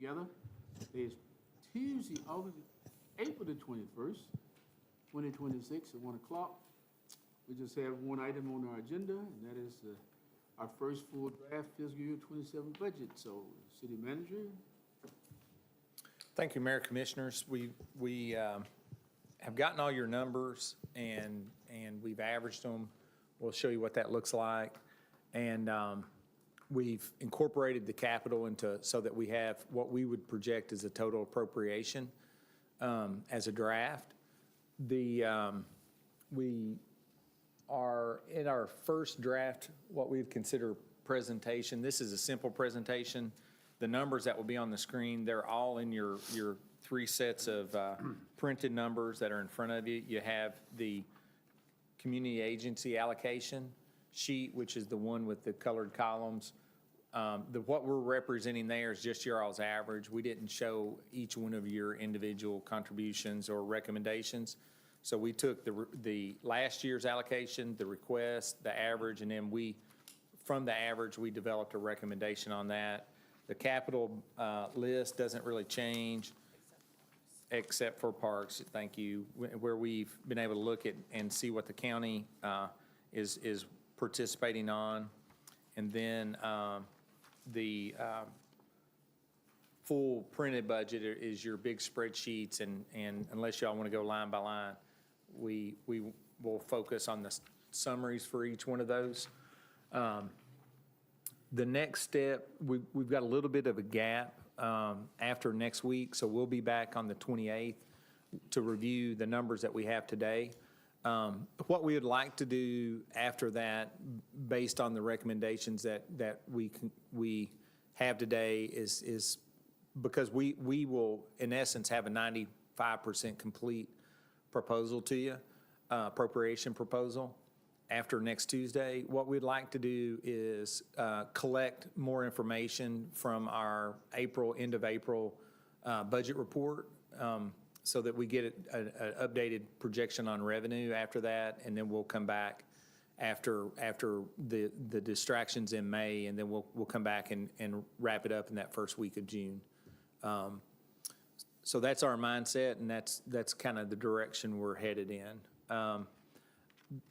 together. Today is Tuesday, April the 21st, 2026 at 1 o'clock. We just have one item on our agenda, and that is our first full draft fiscal year 27 budget. So, City Manager. Thank you, Mayor Commissioners. We have gotten all your numbers and we've averaged them. We'll show you what that looks like. And we've incorporated the capital into so that we have what we would project as a total appropriation as a draft. We are in our first draft, what we would consider presentation. This is a simple presentation. The numbers that will be on the screen, they're all in your three sets of printed numbers that are in front of you. You have the community agency allocation sheet, which is the one with the colored columns. What we're representing there is just your all's average. We didn't show each one of your individual contributions or recommendations. So we took the last year's allocation, the request, the average, and then from the average, we developed a recommendation on that. The capital list doesn't really change except for parks, thank you, where we've been able to look at and see what the county is participating on. And then the full printed budget is your big spreadsheets, and unless y'all want to go line by line, we will focus on the summaries for each one of those. The next step, we've got a little bit of a gap after next week, so we'll be back on the 28th to review the numbers that we have today. What we would like to do after that, based on the recommendations that we have today, is because we will, in essence, have a 95% complete proposal to you, appropriation proposal. After next Tuesday, what we'd like to do is collect more information from our end of April budget report so that we get an updated projection on revenue after that, and then we'll come back after the distractions in May, and then we'll come back and wrap it up in that first week of June. So that's our mindset, and that's kind of the direction we're headed in.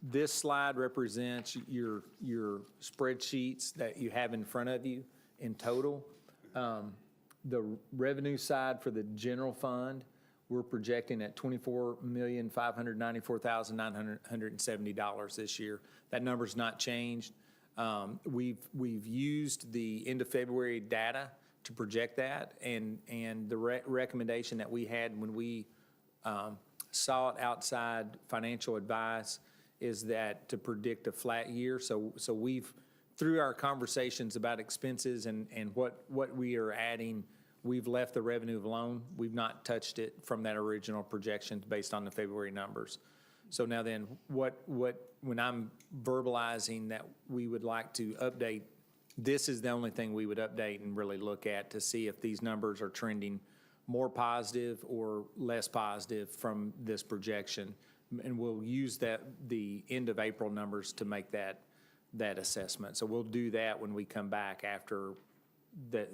This slide represents your spreadsheets that you have in front of you in total. The revenue side for the general fund, we're projecting at $24,594,970 this year. That number's not changed. We've used the end of February data to project that, and the recommendation that we had when we sought outside financial advice is that to predict a flat year. So we've, through our conversations about expenses and what we are adding, we've left the revenue alone. We've not touched it from that original projection based on the February numbers. So now then, when I'm verbalizing that we would like to update, this is the only thing we would update and really look at to see if these numbers are trending more positive or less positive from this projection. And we'll use the end of April numbers to make that assessment. So we'll do that when we come back after the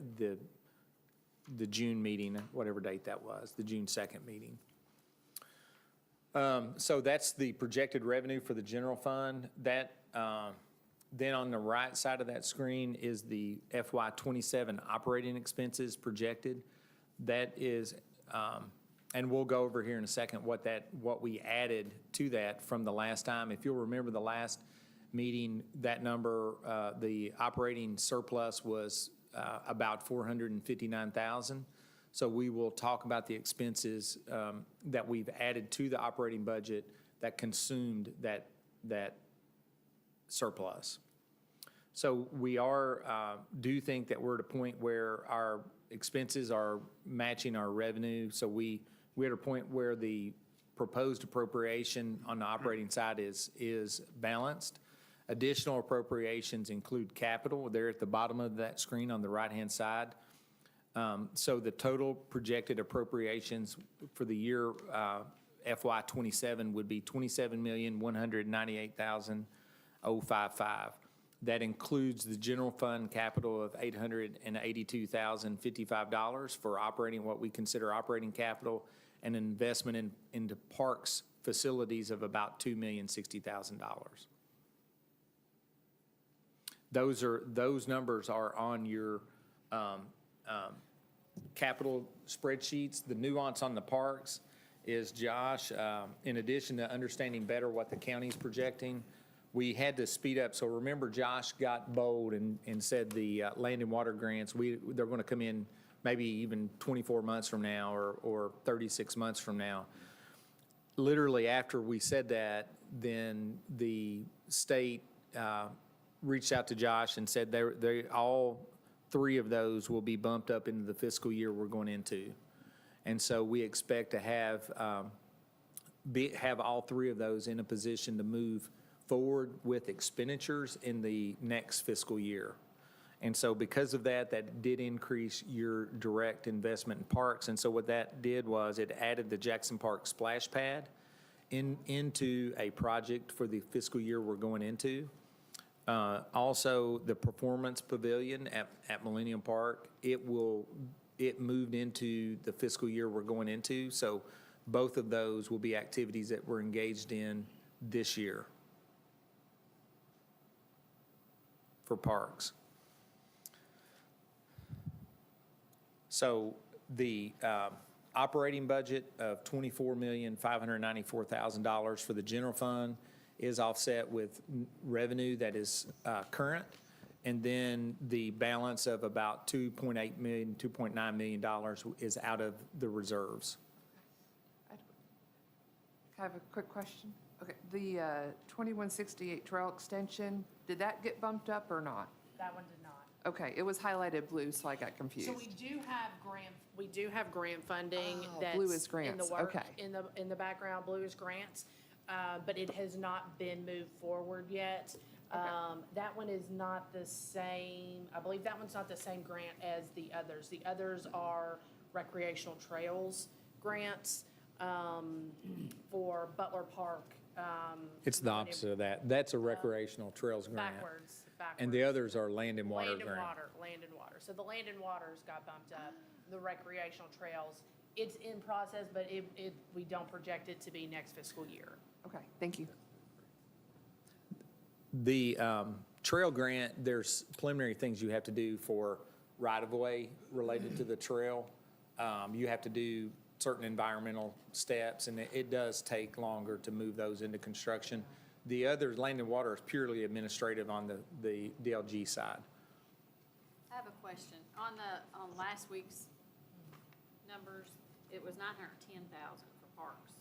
June meeting, whatever date that was, the June 2nd meeting. So that's the projected revenue for the general fund. That then on the right side of that screen is the FY27 operating expenses projected. That is, and we'll go over here in a second what we added to that from the last time. If you'll remember the last meeting, that number, the operating surplus was about $459,000. So we will talk about the expenses that we've added to the operating budget that consumed that surplus. So we do think that we're at a point where our expenses are matching our revenue. So we're at a point where the proposed appropriation on the operating side is balanced. Additional appropriations include capital. They're at the bottom of that screen on the right-hand side. So the total projected appropriations for the year FY27 would be $27,198,055. That includes the general fund capital of $882,055 for operating, what we consider operating capital, and an investment into parks facilities of about $2,060,000. Those numbers are on your capital spreadsheets. The nuance on the parks is, Josh, in addition to understanding better what the county's projecting, we had to speed up. So remember, Josh got bold and said the land and water grants, they're going to come in maybe even 24 months from now or 36 months from now. Literally after we said that, then the state reached out to Josh and said all three of those will be bumped up into the fiscal year we're going into. And so we expect to have all three of those in a position to move forward with expenditures in the next fiscal year. And so because of that, that did increase your direct investment in parks. And so what that did was it added the Jackson Park splash pad into a project for the fiscal year we're going into. Also, the performance pavilion at Millennium Park, it moved into the fiscal year we're going into. So both of those will be activities that we're engaged in this year for parks. So the operating budget of $24,594,000 for the general fund is offset with revenue that is current, and then the balance of about $2.8 million, $2.9 million is out of the reserves. I have a quick question. Okay, the 2168 trail extension, did that get bumped up or not? That one did not. Okay, it was highlighted blue, so I got confused. So we do have grant funding Oh, that's blue is in grants, the work, okay. in the background, blue is grants, but it has not been moved forward yet. That one is not the same, I believe that one's not the same grant as the others. The others are recreational trails grants, for Butler Park. It's the opposite of that. That's a recreational trails grant. Backwards. And the others are land and water Land and grant. water, land and water. So the land and waters got bumped up, the recreational trails, it's in process, but we don't project it to be next fiscal year. Okay, thank you. The trail grant, there's preliminary things you have to do for right-of-way related to the trail. You have to do certain environmental steps, and it does take longer to move those into construction. The other, land and water, is purely administrative on the DLG side. I have a question. On last week's numbers, it was 910,000 for parks.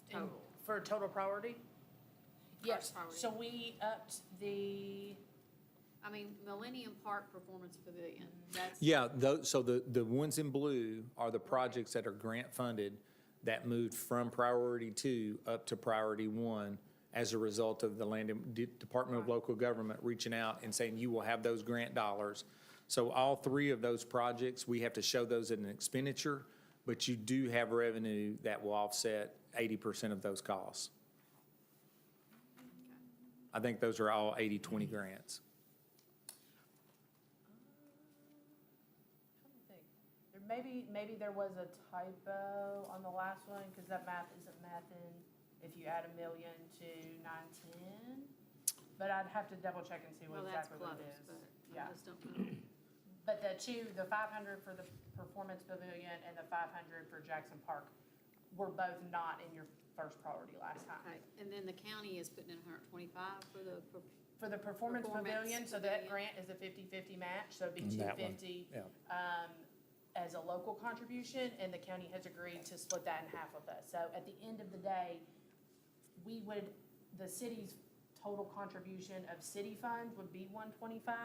And Total. for total priority? Yes, priority. so we upped the, I mean, Millennium Park Performance Pavilion, that's. Yeah, so the ones in blue are the projects that are grant funded that moved from priority 2 up to priority 1 as a result of the Department of Local Government reaching out and saying you will have those grant dollars. So all three of those projects, we have to show those in an expenditure, but you do have revenue that will offset 80% of those costs. I think those are all 80-20 grants. maybe there was a typo on the last one, because that math isn't mathing if you add 1 million to 910. But I'd have to double check and see what Well, that's exactly what close, it is. but Yeah. I just don't know. But the 500 for the Performance Pavilion and the 500 for Jackson Park were both not in your first priority last time. Okay, and then the county is putting in 125 for the, For the Performance Performance Pavilion, so that Pavilion. grant is a 50-50 match, so it'd be And that one, 250 yeah. as a local contribution, and the county has agreed to split that in half with us. So at the end of the day, the city's total contribution of city funds would be 125,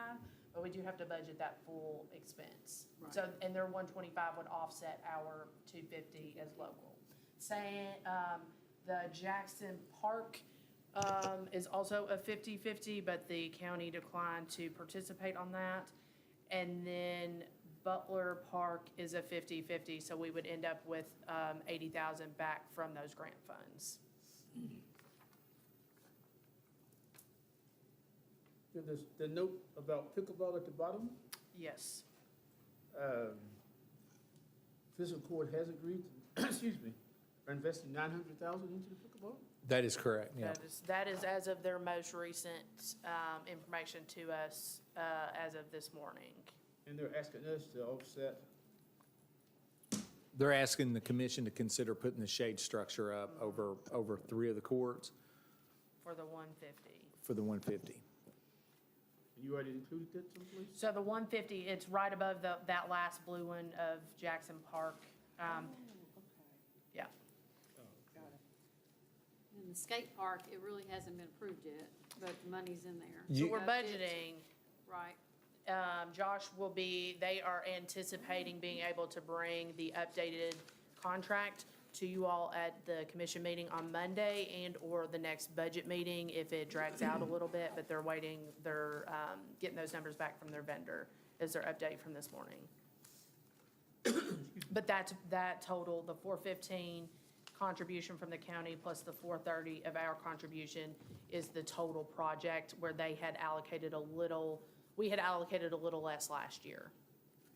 but we do have to budget that full expense. Right. So, and their 125 would offset our 250 as local. Saying, the Jackson Park, is also a 50-50, but the county declined to participate on that. And then Butler Park is a 50-50, so we would end up with 80,000 back from those grant funds. The note about pickleball at the bottom, Yes. fiscal court has agreed, to excuse me, are investing 900,000 into the pickleball? That is correct, yeah. That is as of their most recent information to us as of this morning. And they're asking us to offset, They're asking the commission to consider putting the shade structure up over 3 of the courts For the 150. for the 150. and you already included that someplace? So the 150, it's right above that last blue one of Jackson Park. Yeah. And the skate park, it really hasn't been approved yet, but the money's in there. So You- we're That's it. budgeting. Right. Josh they are anticipating being able to bring the updated contract to you all at the commission meeting on Monday and/or the next budget meeting if it drags out a little bit, but they're getting those numbers back from their vendor is their update from this morning. But that total, the 415 contribution from the county plus the 430 of our contribution is the total project where we had allocated a little less last year.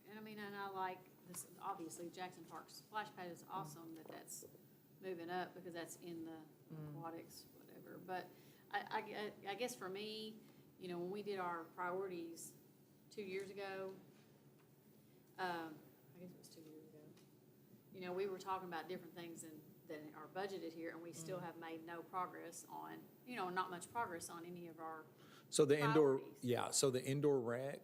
And I mean, and I like this, obviously Jackson Park splash pad is awesome that that's moving up because that's in the aquatics, whatever. But I guess for me, you know, when we did our priorities 2 years ago, I guess it was 2 years ago, you know, we were talking about different things that are budgeted here and we still have made no progress on, you know, not much progress on any of our So the indoor, priorities. yeah, so the indoor rec,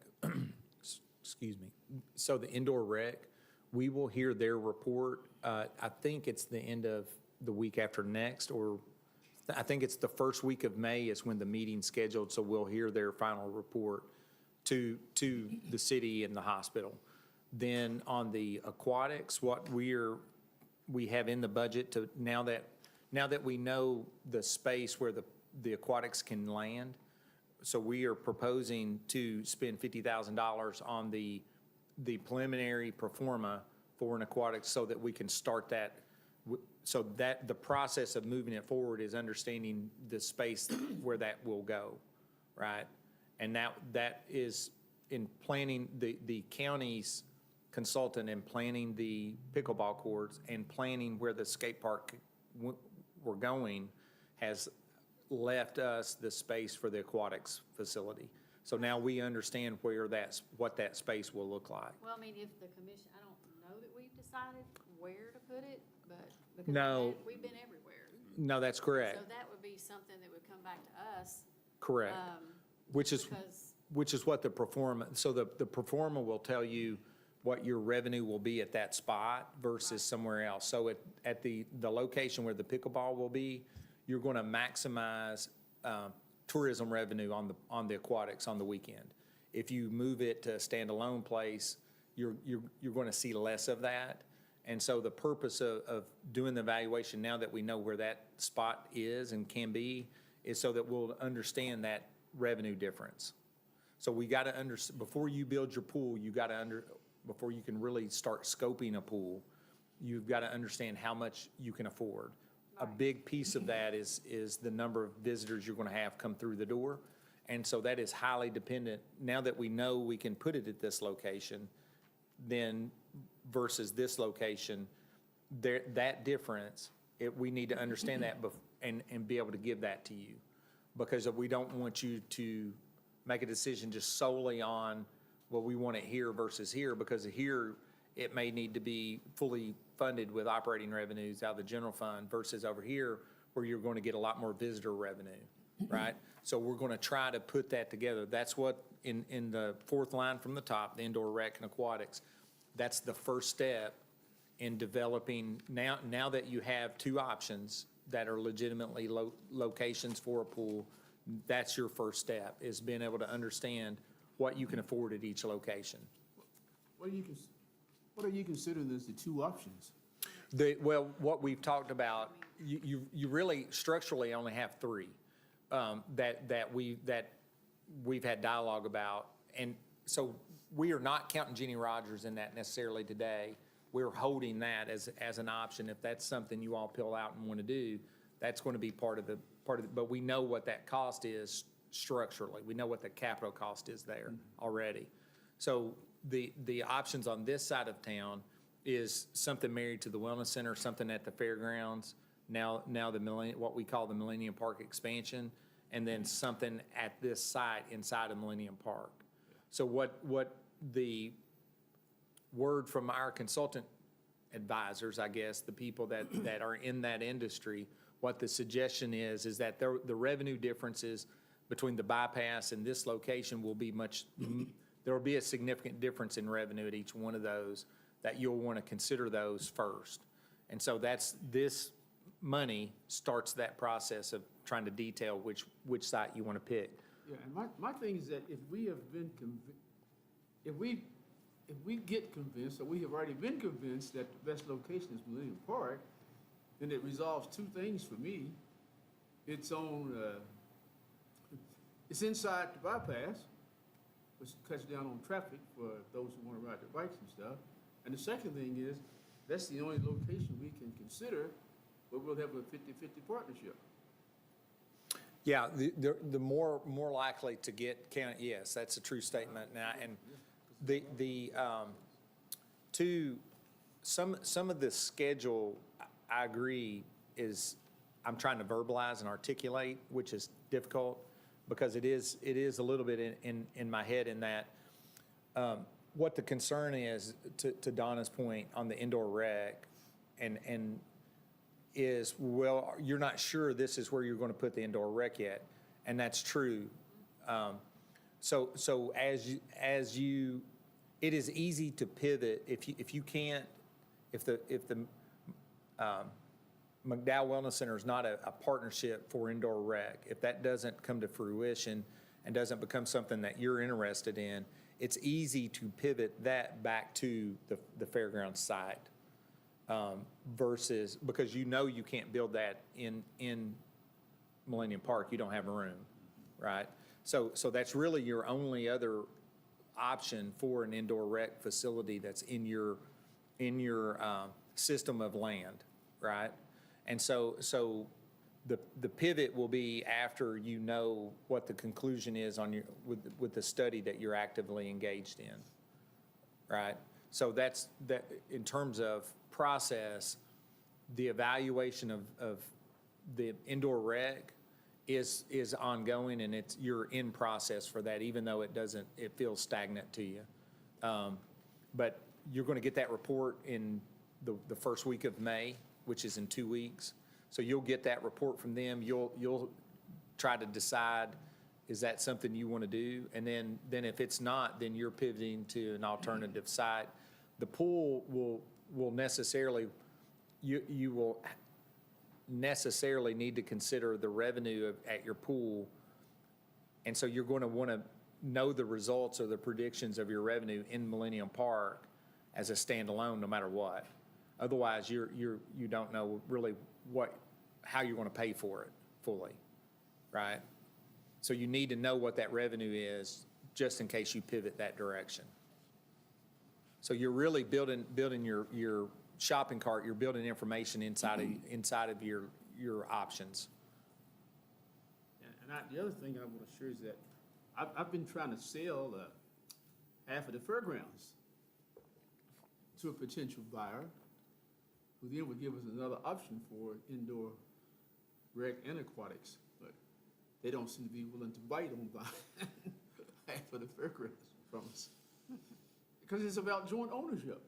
excuse me, so the indoor rec, we will hear their report, I think it's the end of the week after next, or I think it's the first week of May is when the meeting's scheduled, so we'll hear their final report to the city and the hospital. Then on the aquatics, what we have in the budget to, now that we know the space where the aquatics can land, so we are proposing to spend $50,000 on the preliminary pro forma for an aquatics so that we can start that. So that the process of moving it forward is understanding the space where that will go, right? And that is in planning, the county's consultant in planning the pickleball courts and planning where the skate park we're going has left us the space for the aquatics facility. So now we understand what that space will look like. Well, I mean, if the commission, I don't know that we've decided where to put it, but because No. we've been everywhere. No, that's correct, So that would be something that would come back to us. correct. Which is Because, what the performa, so the performa will tell you what your revenue will be at that spot versus somewhere else. So at the location where the pickleball will be, you're going to maximize tourism revenue on the aquatics on the weekend. If you move it to a standalone place, you're going to see less of that. And so the purpose of doing the evaluation now that we know where that spot is and can be is so that we'll understand that revenue difference. So we got to before you build your pool, before you can really start scoping a pool, you've got to understand how much you can afford. A big piece of that is the number of visitors you're going to have come through the door. And so that is highly dependent. Now that we know we can put it at this location, then versus this location, that difference, we need to understand that and be able to give that to you. Because we don't want you to make a decision just solely on, well, we want it here versus here, because here it may need to be fully funded with operating revenues out of the general fund versus over here where you're going to get a lot more visitor revenue, right? So we're going to try to put that together. That's what in the fourth line from the top, the indoor rec and aquatics, that's the first step in developing. Now that you have two options that are legitimately locations for a pool, that's your first step, is being able to understand what you can afford at each location. What are you considering as the two options? Well, what we've talked about, you really structurally only have three that we've had dialogue about. And so we are not counting Jenny Rogers in that necessarily today. We're holding that as an option. If that's something you all peel out and want to do, that's going to be part of the, but we know what that cost is structurally. We know what the capital cost is there already. So the options on this side of town is something married to the wellness center, something at the fairgrounds, now the what we call the Millennium Park expansion, and then something at this site inside of Millennium Park. So what the word from our consultant advisors, I guess, the people that are in that industry, what the suggestion is that the revenue differences between the bypass and this location will be there will be a significant difference in revenue at each one of those, that you'll want to consider those first. And so this money starts that process of trying to detail which site you want to pick. Yeah, and my thing is that if we have been if we get convinced, or we have already been convinced that the best location is Millennium Park, then it resolves two things for me. It's it's inside the bypass, which cuts down on traffic for those who want to ride their bikes and stuff. And the second thing is, that's the only location we can consider where we'll have a 50-50 partnership. Yeah, the more likely to get county, yes, that's a true statement. Now, and some of the schedule, I agree, is I'm trying to verbalize and articulate, which is difficult because it is a little bit in my head in that what the concern is, to Donna's point on the indoor rec, and is, well, you're not sure this is where you're going to put the indoor rec yet, and that's true. So as you, it is easy to pivot if you can't, if the McDowell Wellness Center is not a partnership for indoor rec, if that doesn't come to fruition and doesn't become something that you're interested in, it's easy to pivot that back to the fairground site. Versus, because you can't build that in Millennium Park, you don't have room, right? So that's really your only other option for an indoor rec facility that's in your system of land, right? And so the pivot will be after you know what the conclusion is on with the study that you're actively engaged in, right? So that's that in terms of process. The evaluation of the indoor rec is ongoing, and you're in process for that, even though it feels stagnant to you. But you're going to get that report in the first week of May, which is in 2 weeks. So you'll get that report from them. You'll try to decide, is that something you want to do? And then if it's not, then you're pivoting to an alternative site. The pool will necessarily, you will necessarily need to consider the revenue at your pool. And so you're going to want to know the results or the predictions of your revenue in Millennium Park as a standalone, no matter what. Otherwise, you don't know really how you're going to pay for it fully, right? So you need to know what that revenue is just in case you pivot that direction. So you're really building your shopping cart. You're building information inside of your options. And the other thing I want to share is that I've been trying to sell half of the fairgrounds to a potential buyer, who then would give us another option for indoor rec and aquatics, but they don't seem to be willing to bite on buying half of the fairgrounds from us. Because it's about joint ownership.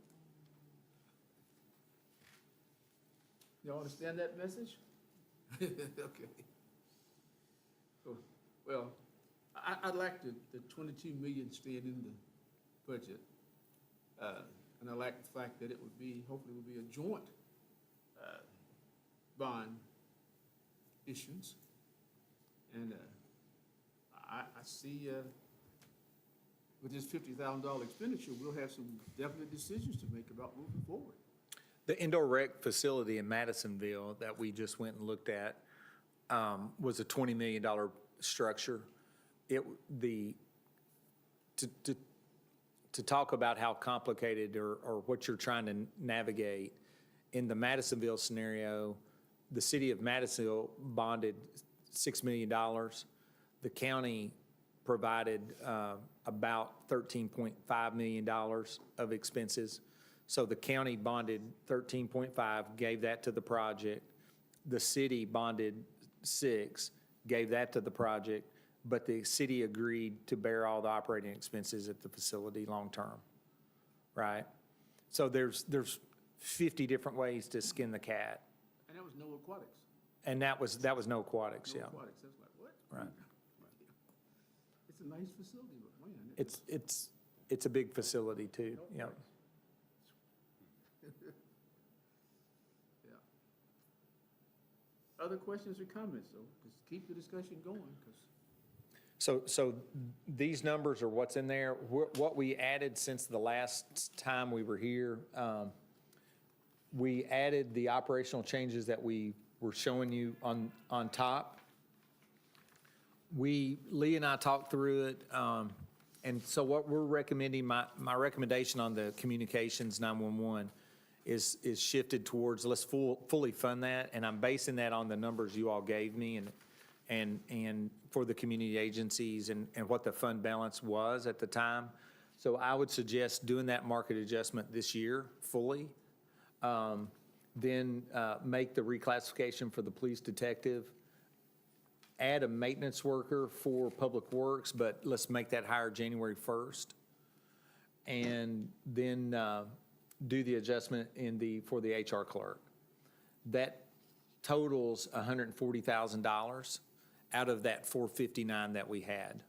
Y'all understand that message? Okay. So, well, I'd like the 22 million staying in the budget. And I like the fact that it would be, hopefully it would be a joint bond issuance. And I see with this $50,000 expenditure, we'll have some definite decisions to make about moving forward. The indoor rec facility in Madisonville that we just went and looked at was a $20 million structure. To talk about how complicated or what you're trying to navigate, in the Madisonville scenario, the city of Madisonville bonded $6 million. the county provided about $13.5 million of expenses. So the county bonded 13.5, gave that to the project. The city bonded 6, gave that to the project, but the city agreed to bear all the operating expenses at the facility long-term, right? So there's 50 different ways to skin the cat, And that was no aquatics. and that was no aquatics, No yeah. aquatics, that's like, what? Right. It's a nice facility, but man. It's a big facility too, No you know. aquatics. Yeah. Other questions or comments, though? Just keep the discussion going, because. So these numbers are what's in there. What we added since the last time we were here, we added the operational changes that we were showing you on top. Lee and I talked through it, and so what we're recommending, my recommendation on the communications 911 is shifted towards, let's fully fund that, and I'm basing that on the numbers you all gave me and for the community agencies and what the fund balance was at the time. So I would suggest doing that market adjustment this year fully. Then make the reclassification for the police detective, add a maintenance worker for public works, but let's make that hire January 1st. And then do the adjustment for the HR clerk. That totals $140,000 out of that $459 that we had,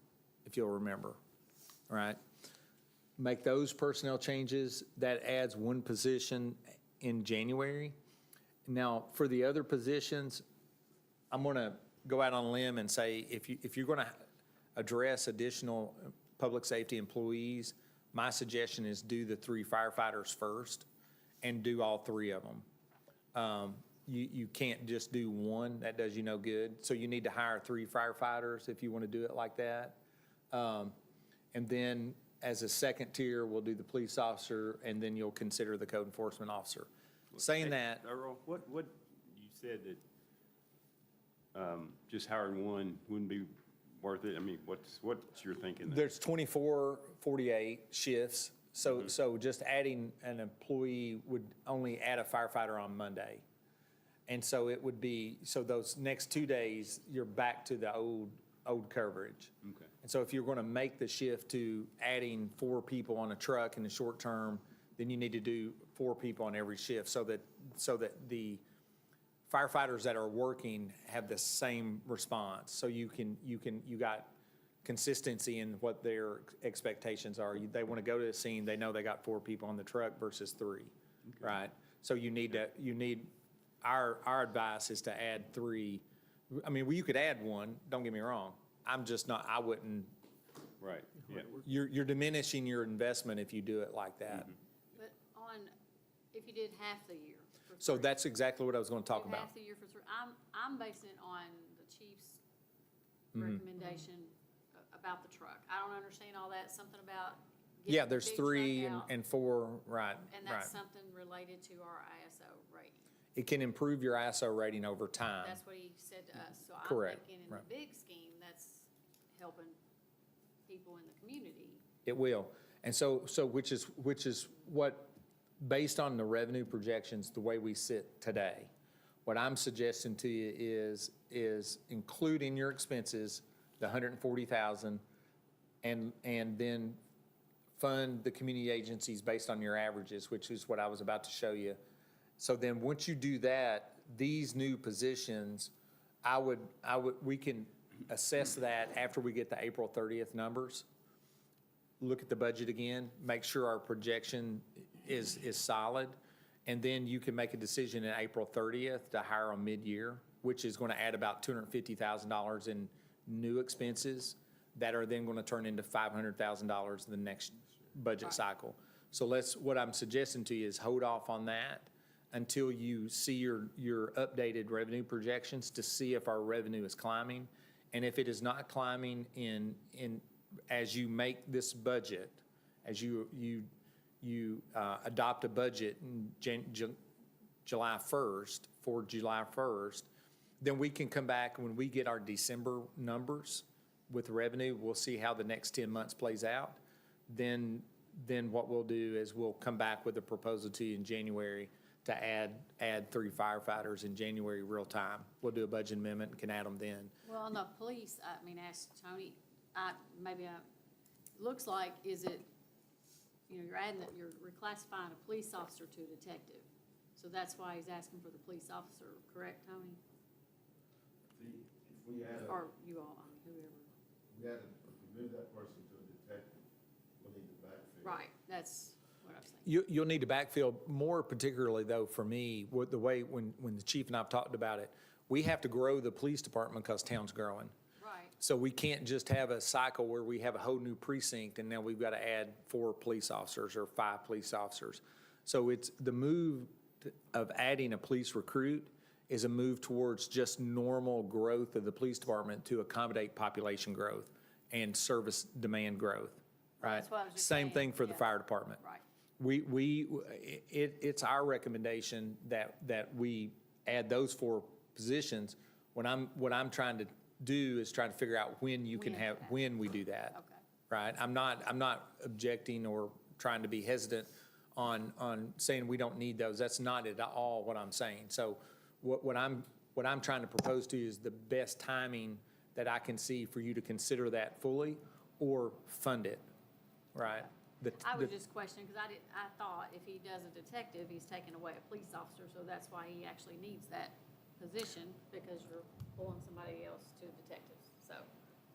if you'll remember, right? Make those personnel changes. That adds one position in January. Now, for the other positions, I'm going to go out on a limb and say, if you're going to address additional public safety employees, my suggestion is do the 3 firefighters first and do all 3 of them. You can't just do one. That does you no good. So you need to hire 3 firefighters if you want to do it like that. And then as a second tier, we'll do the police officer, and then you'll consider the code enforcement officer. Saying that, Earl, what, you said that just hiring one wouldn't be worth it? I mean, what's your thinking there? there's 24, 48 shifts. So just adding an employee would only add a firefighter on Monday. And so it would be, so those next 2 days, you're back to the old coverage. Okay. And so if you're going to make the shift to adding 4 people on a truck in the short term, then you need to do 4 people on every shift so that the firefighters that are working have the same response. So you got consistency in what their expectations are. They want to go to the scene, they know they got 4 people on the truck versus 3, right? So our advice is to add 3. I mean, you could add 1, don't get me wrong. I wouldn't. Right, yeah. You're diminishing your investment if you do it like that. But if you did half the year. for So 3, that's exactly what I was going to talk did about. Half the year for 3, I'm basing it on the chief's recommendation about the truck. I don't understand all that, something about. getting Yeah, the there's big 3 truck out, and 4, right, And right. that's something related to our ISO rating. It can improve your ISO rating over time. That's what he said to us. So I'm Correct, thinking in the right. big scheme, that's helping people in the community. It will. And so which is what, based on the revenue projections, the way we sit today, what I'm suggesting to you is include in your expenses the $140,000 and then fund the community agencies based on your averages, which is what I was about to show you. So then once you do that, these new positions, we can assess that after we get the April 30th numbers. Look at the budget again, make sure our projection is solid, and then you can make a decision in April 30th to hire on mid-year, which is going to add about $250,000 in new expenses that are then going to turn into $500,000 the next budget cycle. So what I'm suggesting to you is hold off on that until you see your updated revenue projections to see if our revenue is climbing. And if it is not climbing as you make this budget, as you adopt a budget in July 1st, then we can come back when we get our December numbers with revenue. We'll see how the next 10 months plays out. Then what we'll do is we'll come back with a proposal to you in January to add 3 firefighters in January real time. We'll do a budget amendment and can add them then. Well, on the police, I mean, ask Tony, looks like, is it, you know, you're reclassifying a police officer to a detective. So that's why he's asking for the police officer, correct, Tony? If we add Or you all, whoever. if we move that person to a detective, we'll need to backfill. Right, that's what I'm saying. You'll need to backfill, more particularly though, for me, the way, when the chief and I've talked about it, we have to grow the police department because town's growing. Right. So we can't just have a cycle where we have a whole new precinct and now we've got to add 4 police officers or 5 police officers. So it's the move of adding a police recruit is a move towards just normal growth of the police department to accommodate population growth and service demand growth, right? That's what I was just Same saying, thing for the yeah. fire department. Right. It's our recommendation that we add those 4 positions. What I'm trying to do is try to figure out when you can have, when we do that. Okay. Right? I'm not objecting or trying to be hesitant on saying we don't need those. That's not at all what I'm saying. So what I'm trying to propose to you is the best timing that I can see for you to consider that fully or fund it, right? I was just questioning, because I thought if he does a detective, he's taking away a police officer, so that's why he actually needs that position, because you're pulling somebody else to detectives. So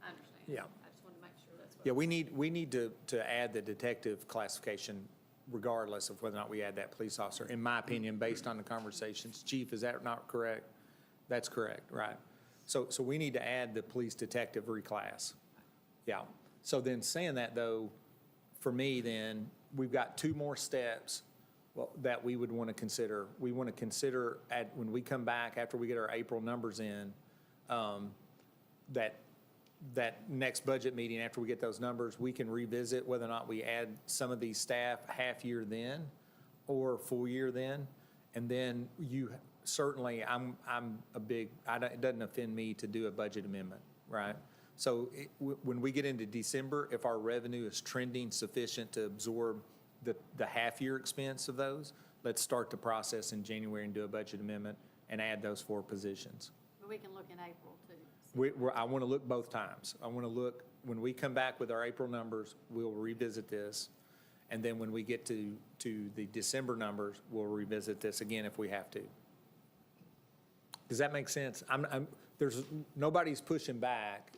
I understand. Yeah. I just want to make sure that's what. Yeah, we need to add the detective classification regardless of whether or not we add that police officer, in my opinion, based on the conversations. Chief, is that not correct? That's correct, right? So we need to add the police detective reclass. Yeah. So then saying that though, for me then, we've got 2 more steps that we would want to consider. We want to consider when we come back after we get our April numbers in, that next budget meeting, after we get those numbers, we can revisit whether or not we add some of these staff half year then or full year then. And then certainly, it doesn't offend me to do a budget amendment, right? So when we get into December, if our revenue is trending sufficient to absorb the half-year expense of those, let's start the process in January and do a budget amendment and add those 4 positions. But we can look in April too. I want to look both times. I want to look, when we come back with our April numbers, we'll revisit this. And then when we get to the December numbers, we'll revisit this again if we have to. Does that make sense? Nobody's pushing back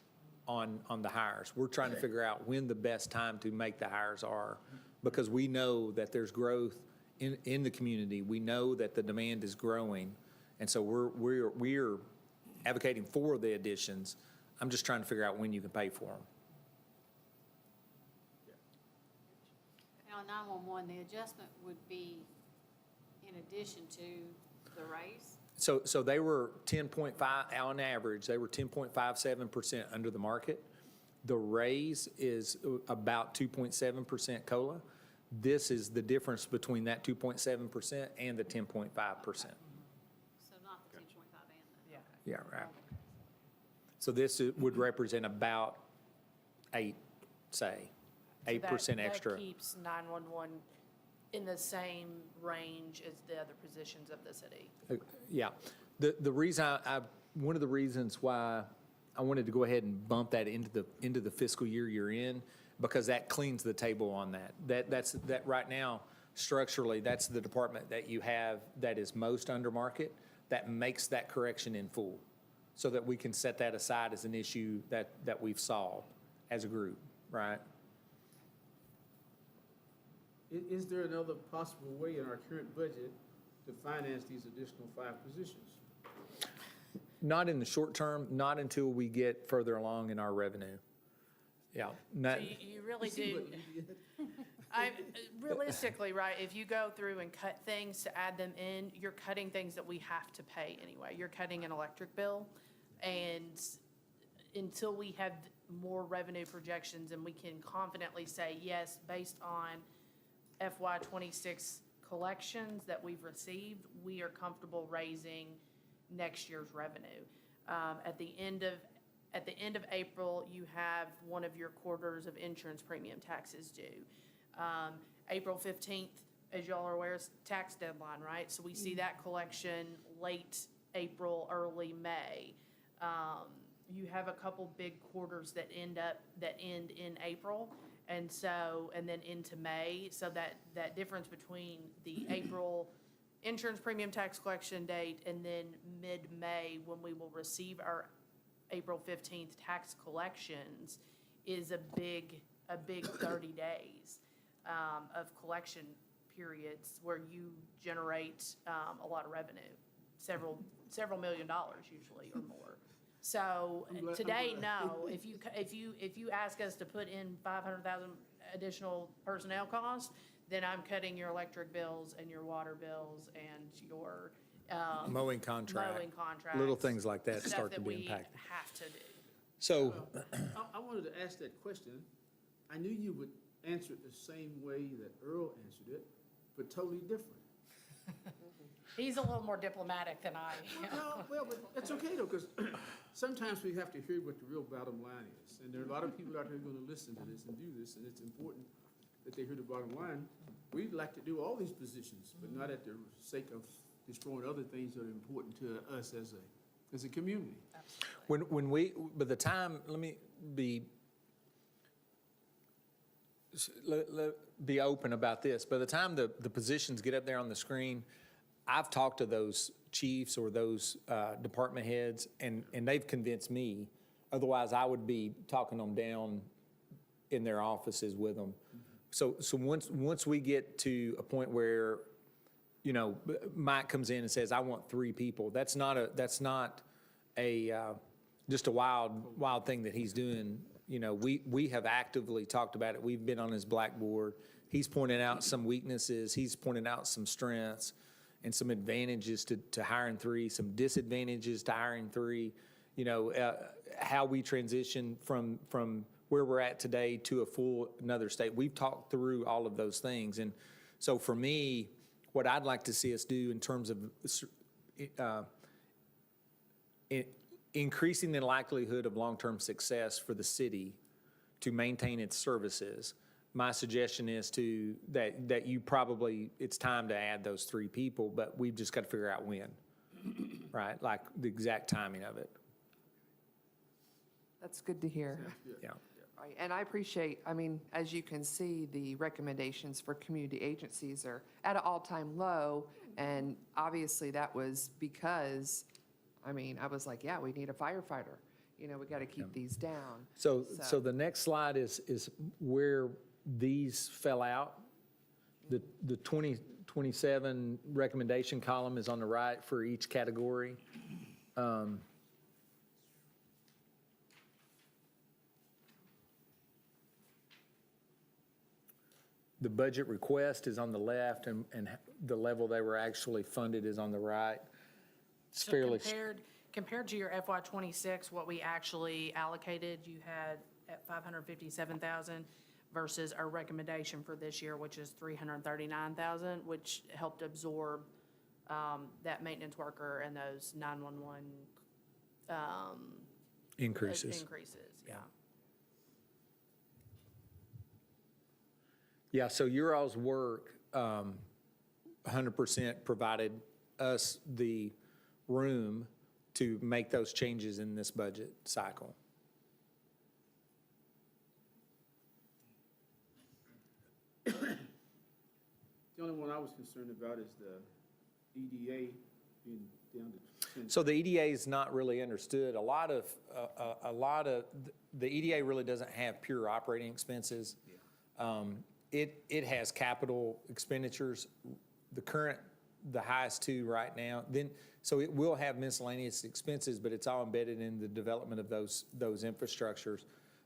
on the hires. We're trying to figure out when the best time to make the hires are, because we know that there's growth in the community. We know that the demand is growing. And so we're advocating for the additions. I'm just trying to figure out when you can pay for them. Now, 911, the adjustment would be in addition to the raise? So they were 10.5, on average, they were 10.57% under the market. The raise is about 2.7% COLA. This is the difference between that 2.7% and the 10.5%. So not the 10.5 and the. Yeah. Yeah, right. So this would represent about 8%, say, 8% extra. That keeps 911 in the same range as the other positions of the city. Yeah. The reason one of the reasons why I wanted to go ahead and bump that into the fiscal year you're in, because that cleans the table on that. That's right now, structurally, that's the department that you have that is most under market, that makes that correction in full, so that we can set that aside as an issue that we've solved as a group, right? Is there another possible way in our current budget to finance these additional 5 positions? Not in the short term, not until we get further along in our revenue. Yeah. So you really do. Realistically, right, if you go through and cut things to add them in, you're cutting things that we have to pay anyway. You're cutting an electric bill, and until we have more revenue projections and we can confidently say, yes, based on FY '26 collections that we've received, we are comfortable raising next year's revenue. At the end of at the end of April, you have one of your quarters of insurance premium taxes due. April 15th, as y'all are aware, is tax deadline, right? So we see that collection late April, early May. You have a couple big quarters that end in April, and then into May. So that difference between the April insurance premium tax collection date and then mid-May, when we will receive our April 15th tax collections, is a big 30 days of collection periods where you generate a lot of revenue, several $1 million usually or more. So today, no, if you ask us to put in 500,000 additional personnel costs, then I'm cutting your electric bills and your water bills and your Mowing contract. mowing contracts. Little things like that stuff start to that be we impacted. have to do. So, I wanted to ask that question. I knew you would answer it the same way that Earl answered it, but totally different. He's a little more diplomatic than I am. Well, but that's okay though, because sometimes we have to hear what the real bottom line is. And there are a lot of people out there who are gonna listen to this and do this, and it's important that they hear the bottom line. We'd like to do all these positions, but not at the sake of destroying other things that are important to us as a community. when we, by the time, let me be open about this. By the time the positions get up there on the screen, I've talked to those chiefs or those department heads, and they've convinced me. Otherwise, I would be talking them down in their offices with them. So once we get to a point where, you know, Mike comes in and says, "I want 3 people," that's not a just a wild thing that he's doing. You know, we have actively talked about it. We've been on his blackboard. He's pointed out some weaknesses. He's pointed out some strengths and some advantages to hiring 3, some disadvantages to hiring 3. You know, how we transition from where we're at today to a full another state. We've talked through all of those things. And so for me, what I'd like to see us do in terms of increasing the likelihood of long-term success for the city to maintain its services, my suggestion is that you probably, it's time to add those 3 people, but we've just got to figure out when, right? Like the exact timing of it. That's good to hear. Yeah. Right, and I appreciate, I mean, as you can see, the recommendations for community agencies are at an all-time low, and obviously that was because, I mean, I was like, yeah, we need a firefighter. You know, we got to keep these down. So the next slide is where these fell out. The 2027 recommendation column is on the right for each category. The budget request is on the left, and the level they were actually funded is on the right. It's So fairly, compared to your FY '26, what we actually allocated, you had at 557,000 versus our recommendation for this year, which is 339,000, which helped absorb that maintenance worker and those 911 increases. yeah. Yeah, so your all's work, 100% provided us the room to make those changes in this budget cycle. The only one I was concerned about is the EDA being down to 10. So the EDA is not really understood. A lot of the EDA really doesn't have pure operating expenses. It has capital expenditures, the highest 2 right now. So it will have miscellaneous expenses, but it's all embedded in the development of those infrastructures.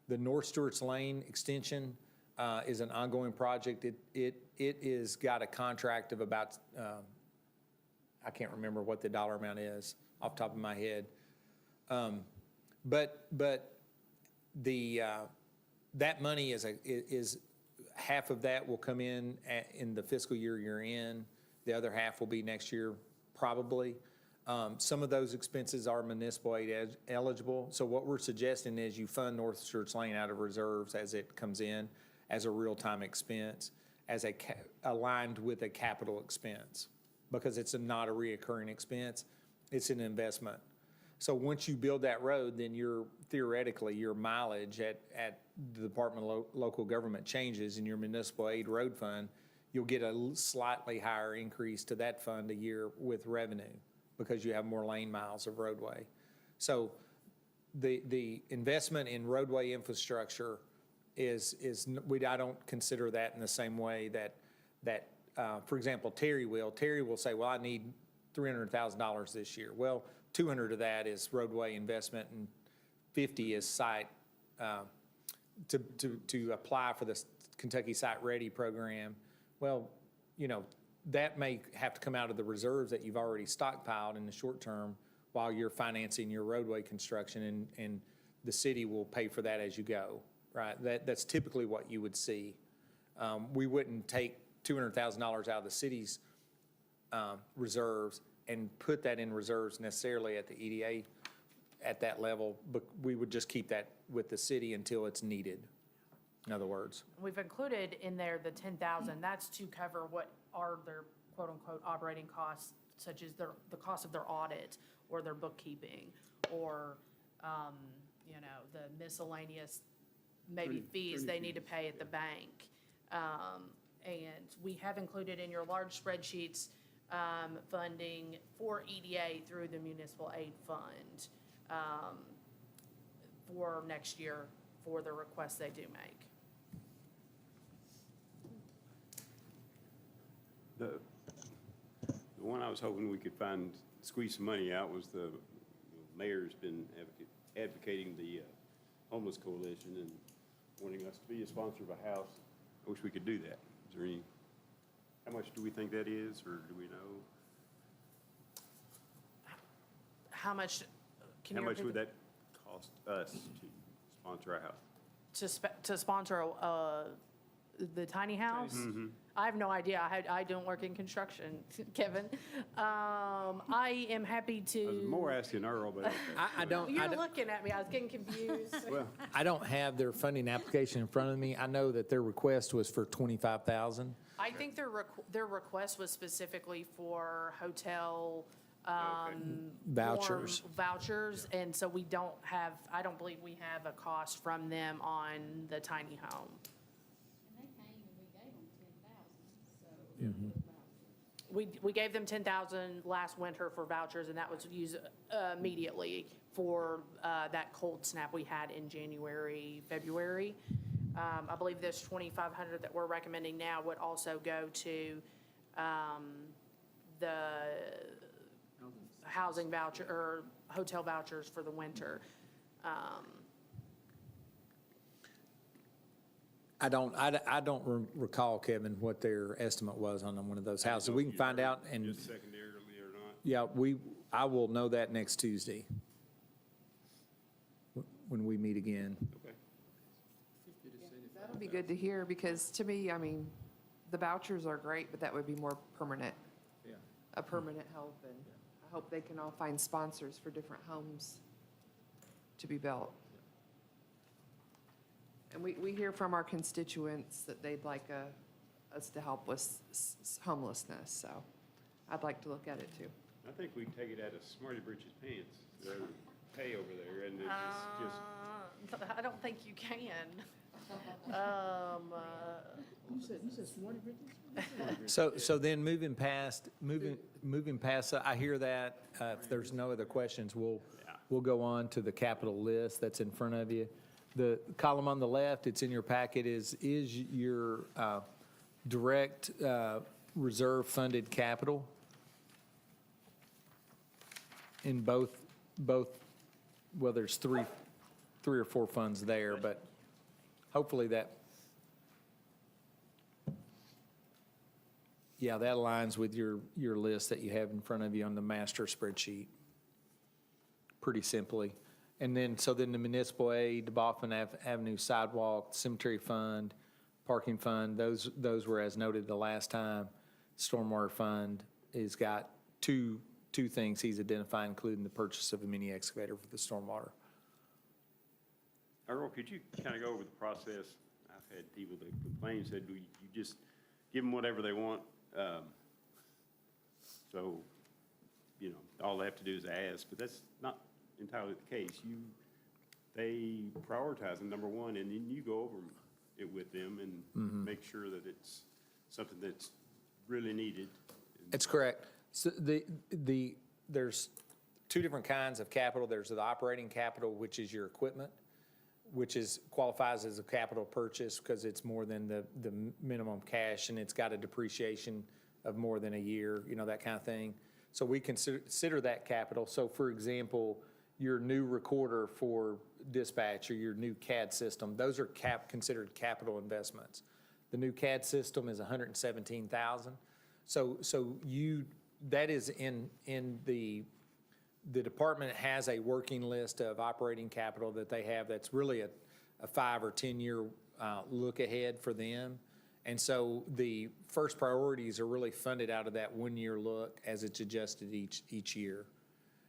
The North Stewart's Lane extension is an ongoing project. It is got a contract of about, I can't remember what the dollar amount is off the top of my head. But that money is half of that will come in the fiscal year you're in. The other half will be next year, probably. Some of those expenses are municipal aid eligible. So what we're suggesting is you fund North Church Lane out of reserves as it comes in as a real-time expense, as aligned with a capital expense, because it's not a reoccurring expense, it's an investment. So once you build that road, then theoretically, your mileage at the Department of Local Government changes in your municipal aid road fund, you'll get a slightly higher increase to that fund a year with revenue because you have more lane miles of roadway. So the investment in roadway infrastructure I don't consider that in the same way that for example, Terry will say, well, I need $300,000 this year. Well, 200 of that is roadway investment and 50 is site, to apply for the Kentucky Site Ready program. Well, that may have to come out of the reserves that you've already stockpiled in the short term while you're financing your roadway construction, and the city will pay for that as you go, right? That's typically what you would see. We wouldn't take $200,000 out of the city's reserves and put that in reserves necessarily at the EDA at that level, but we would just keep that with the city until it's needed, in other words. We've included in there the 10,000, that's to cover what are their quote-unquote operating costs, such as the cost of their audit or their bookkeeping, or, the miscellaneous maybe fees they need to pay at the bank. And we have included in your large spreadsheets, funding for EDA through the municipal aid fund, for next year for the requests they do make. The one I was hoping we could squeeze some money out was the mayor's been advocating the homeless coalition and wanting us to be a sponsor of a house. I wish we could do that. Is there any, how much do we think that is, or do we know? How much, can How you much repeat would that cost us to sponsor our house? to sponsor the tiny house? Mm-hmm. I have no idea. I don't work in construction, Kevin. I am happy to. I was more asking Earl, but. I don't. You're looking at me. I was getting confused. Well, I don't have their funding application in front of me. I know that their request was for 25,000. I think their request was specifically for hotel Vouchers. vouchers, and so I don't believe we have a cost from them on the tiny home. And they came and we gave them 10,000, so. We gave them 10,000 last winter for vouchers, and that was used immediately for that cold snap we had in January, February. I believe this 2,500 that we're recommending now would also go to the housing voucher or hotel vouchers for the winter. I don't recall, Kevin, what their estimate was on one of those houses. We can find out, and just secondarily or not? yeah, I will know that next Tuesday when we meet again. Okay. That'll be good to hear, because to me, the vouchers are great, but that would be more permanent. Yeah. A permanent help, and I hope they can all find sponsors for different homes to be built. And we hear from our constituents that they'd like us to help with homelessness, so I'd like to look at it too. I think we can take it out of Smarty Britches' pants, their pay over there, and it's just, I don't think you can. You said Smarty Britches? So then moving past, I hear that. If there's no other questions, we'll go on to the capital list that's in front of you. The column on the left, it's in your packet, is your direct reserve funded capital in both, well, there's three or four funds there, but hopefully that, yeah, that aligns with your list that you have in front of you on the master spreadsheet, pretty simply. And then, so then the municipal aid, the Baughman Avenue sidewalk, cemetery fund, parking fund, those were as noted the last time. Stormwater fund has got two two things he's identified, including the purchase of a mini excavator for the stormwater. Earl, could you kind of go over the process? I've had people that complain, said, you just give them whatever they want. So, you know, all they have to do is ask, but that's not entirely the case. They prioritize them, number one, and then you go over it with them and make sure that it's something that's really needed. That's correct. So there's two different kinds of capital. There's the operating capital, which is your equipment, which qualifies as a capital purchase because it's more than the minimum cash, and it's got a depreciation of more than a year, you know, that kind of thing. So we consider that capital. So for example, your new recorder for dispatch or your new CAD system, those are considered capital investments. The new CAD system is $117,000. So that is in the department has a working list of operating capital that they have that's really a 5 or 10 year look ahead for them. And so the first priorities are really funded out of that 1 year look as it's adjusted each year.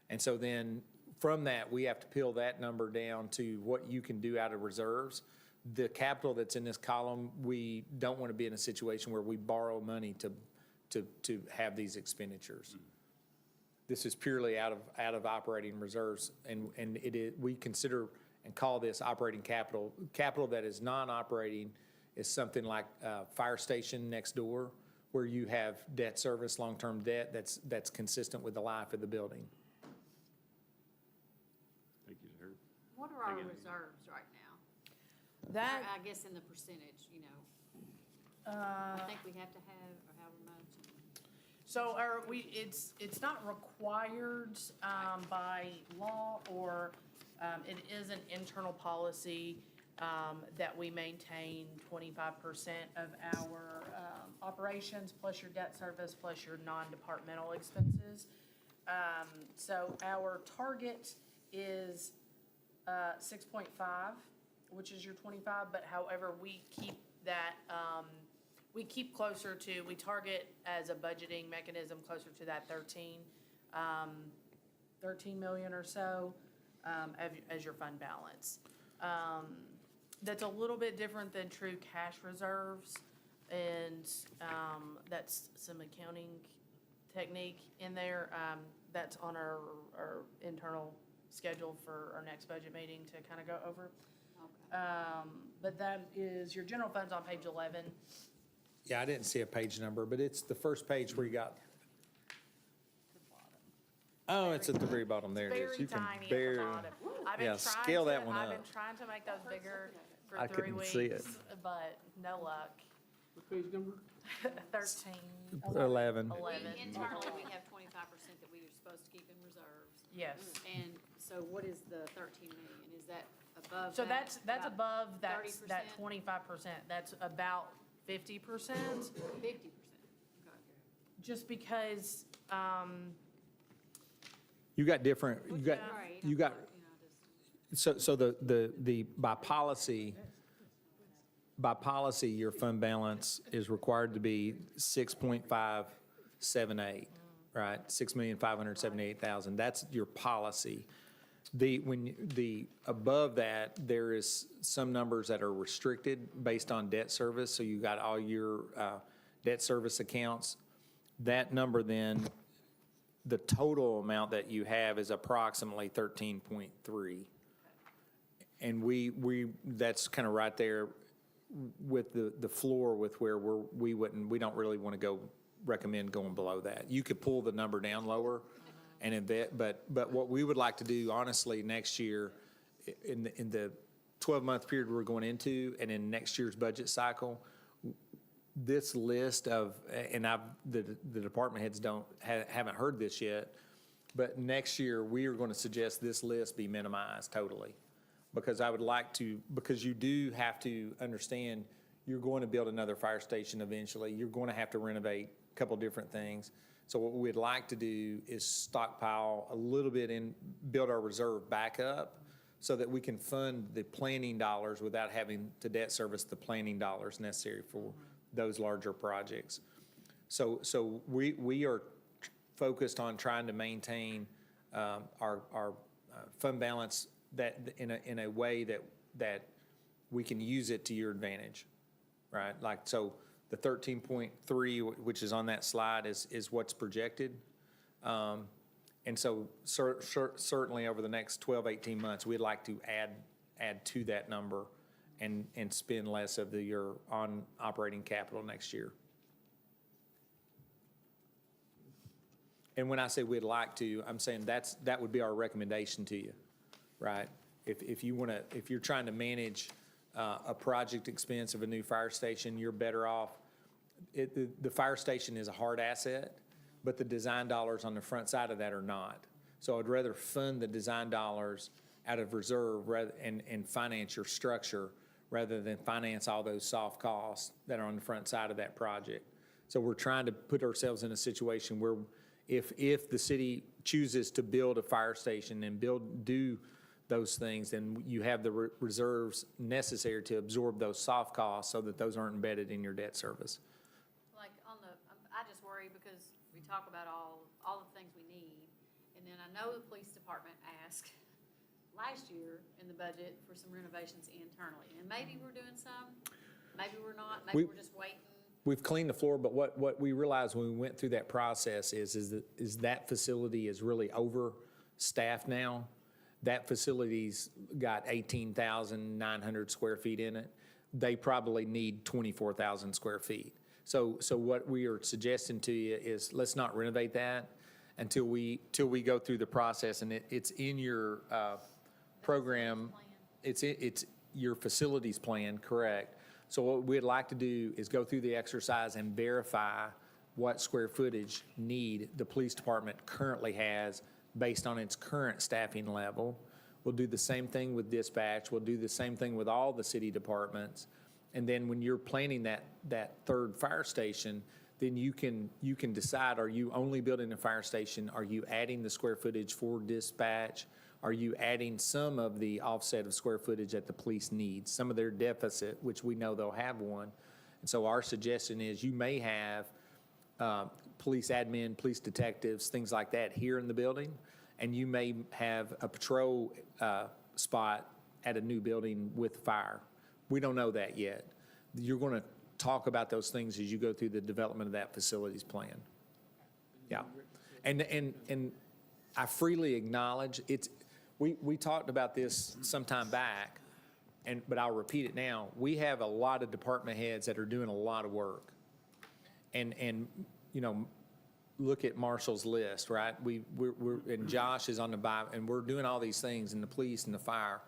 And so then from that, we have to peel that number down to what you can do out of reserves. The capital that's in this column, we don't want to be in a situation where we borrow money to have these expenditures. This is purely out of operating reserves, and we consider and call this operating capital. Capital that is non-operating is something like a fire station next door, where you have debt service, long-term debt that's consistent with the life of the building. Thank you, sir. What are our Again. reserves right now? That, I guess in the percentage, you know, I think we have to have, or however much. so it's not required, by law, or, it is an internal policy, that we maintain 25% of our, operations plus your debt service plus your non-departmental expenses. So our target is, 6.5, which is your 25, but however, we keep that, we target as a budgeting mechanism closer to that 13 million or so, as your fund balance. That's a little bit different than true cash reserves, and, that's some accounting technique in there. That's on our internal schedule for our next budget meeting to kind of go over. Okay. But that is your general funds on page 11. Yeah, I didn't see a page number, but it's the first page where you got, oh, it's at the very bottom. There it is. Very You can tiny at the barely. bottom. I've been Yeah, trying scale to- that one I've up. been trying to make those bigger for I 3 couldn't weeks. see it. But no luck. What page number? 13. 11. 11. Internally, we have 25% that we are supposed to keep in reserves. Yes. And so what is the 13 million? Is that above So that? that's About above that 30%? 25%. That's about 50%. 50%. Okay. Just because, You got different, you got, Right. you got, You know, just. so the, by policy, your fund balance is required to be 6.578, right? 6,578,000. That's your policy. Above that, there is some numbers that are restricted based on debt service. So you got all your debt service accounts. That number then, the total amount that you have is approximately 13.3. And that's kind of right there with the floor with where we don't really want to recommend going below that. You could pull the number down lower and invest, but what we would like to do honestly next year, in the 12-month period we're going into, and in next year's budget cycle, this list of, and the department heads haven't heard this yet, but next year we are going to suggest this list be minimized totally. Because I would like to, because you do have to understand, you're going to build another fire station eventually. You're going to have to renovate a couple different things. So what we'd like to do is stockpile a little bit and build our reserve back up so that we can fund the planning dollars without having to debt service the planning dollars necessary for those larger projects. So we are focused on trying to maintain our fund balance that, in a way that we can use it to your advantage, right? Like, so the 13.3, which is on that slide, is what's projected. And so certainly over the next 12, 18 months, we'd like to add to that number and spend less of the year on operating capital next year. And when I say we'd like to, I'm saying that would be our recommendation to you, right? If you're trying to manage a project expense of a new fire station, you're better off. The fire station is a hard asset, but the design dollars on the front side of that are not. So I'd rather fund the design dollars out of reserve and finance your structure rather than finance all those soft costs that are on the front side of that project. So we're trying to put ourselves in a situation where if the city chooses to build a fire station and do those things, then you have the reserves necessary to absorb those soft costs so that those aren't embedded in your debt service. Like I just worry because we talk about all the things we need, and then I know the police department asked last year in the budget for some renovations internally, and maybe we're doing some, maybe we're not, maybe we're just waiting. We've cleaned the floor, but what we realized when we went through that process is that facility is really overstaffed now. That facility's got 18,900 square feet in it. They probably need 24,000 square feet. So what we are suggesting to you is let's not renovate that until we go through the process, and it's in your program. It's your facilities plan, correct? So what we'd like to do is go through the exercise and verify what square footage need the police department currently has based on its current staffing level. We'll do the same thing with dispatch. We'll do the same thing with all the city departments. And then when you're planning that third fire station, then you can decide, are you only building a fire station? Are you adding the square footage for dispatch? Are you adding some of the offset of square footage that the police needs, some of their deficit, which we know they'll have one? And so our suggestion is you may have police admin, police detectives, things like that here in the building, and you may have a patrol spot at a new building with fire. We don't know that yet. You're going to talk about those things as you go through the development of that facilities plan. Yeah. And I freely acknowledge it's, we talked about this some time back, but I'll repeat it now. We have a lot of department heads that are doing a lot of work. And you know, look at Marshall's list, right? We're and Josh is on the buy, and we're doing all these things in the police and the fire.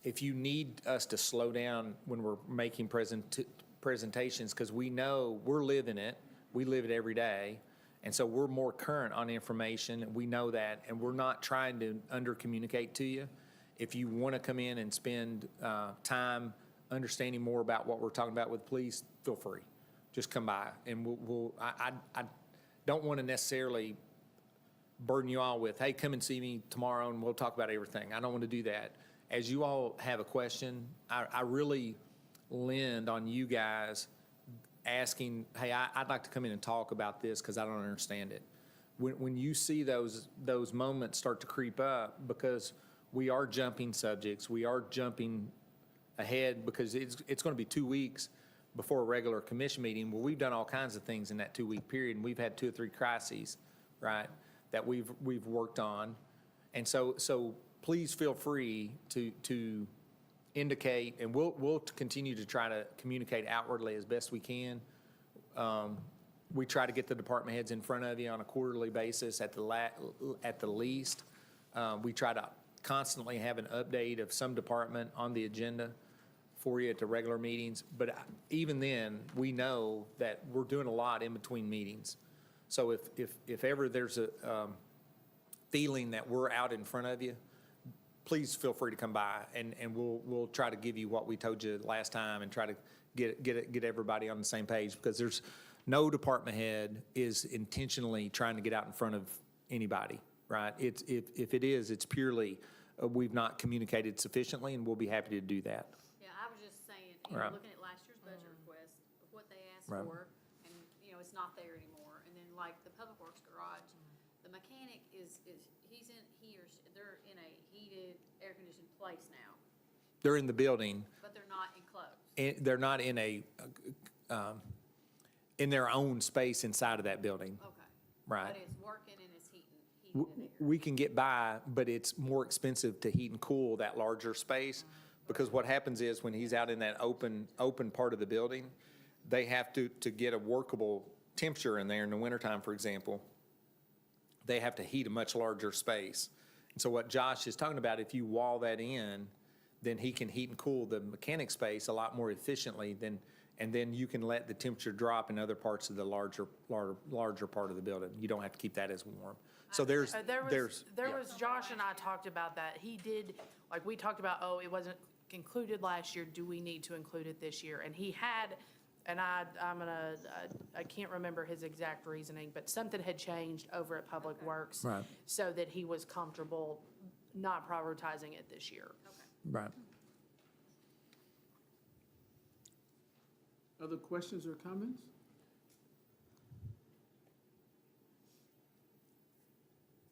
If you need us to slow down when we're making presentations, because we know we're living it, we live it every day, and so we're more current on information. We know that, and we're not trying to under-communicate to you. If you want to come in and spend time understanding more about what we're talking about with police, feel free. Just come by, and I don't want to necessarily burden you all with, hey, come and see me tomorrow and we'll talk about everything. I don't want to do that. As you all have a question, I really lend on you guys asking, hey, I'd like to come in and talk about this because I don't understand it. When you see those moments start to creep up, because we are jumping subjects, we are jumping ahead, because it's going to be 2 weeks before a regular commission meeting. Well, we've done all kinds of things in that 2 week period, and we've had 2 or 3 crises, right, that we've worked on. And so please feel free to indicate, and we'll continue to try to communicate outwardly as best we can. We try to get the department heads in front of you on a quarterly basis at the least. We try to constantly have an update of some department on the agenda for you at the regular meetings. But even then, we know that we're doing a lot in between meetings. So if ever there's a feeling that we're out in front of you, please feel free to come by, and we'll try to give you what we told you last time and try to get everybody on the same page, because there's no department head is intentionally trying to get out in front of anybody, right? If it is, it's purely we've not communicated sufficiently, and we'll be happy to do that. Yeah, I was just saying, you know, Right. looking at last year's budget request, of what they asked Right. for, and it's not there anymore. And then like the Public Works garage, the mechanic they're in a heated, air-conditioned place now, They're in the building, but they're not enclosed. they're not in in their own space inside of that building. Okay. Right. But it's working and it's heating in there. We can get by, but it's more expensive to heat and cool that larger space, because what happens is when he's out in that open part of the building, they have to get a workable temperature in there in the wintertime, for example, they have to heat a much larger space. And so what Josh is talking about, if you wall that in, then he can heat and cool the mechanic space a lot more efficiently than, and then you can let the temperature drop in other parts of the larger part of the building. You don't have to keep that as warm. So There yeah. was, Josh and I talked about that. He did, like, we talked about, oh, it wasn't included last year. Do we need to include it this year? And he had, and I can't remember his exact reasoning, but something had changed over at Public Works. Right. So that he was comfortable not prioritizing it this year. Right. Other questions or comments?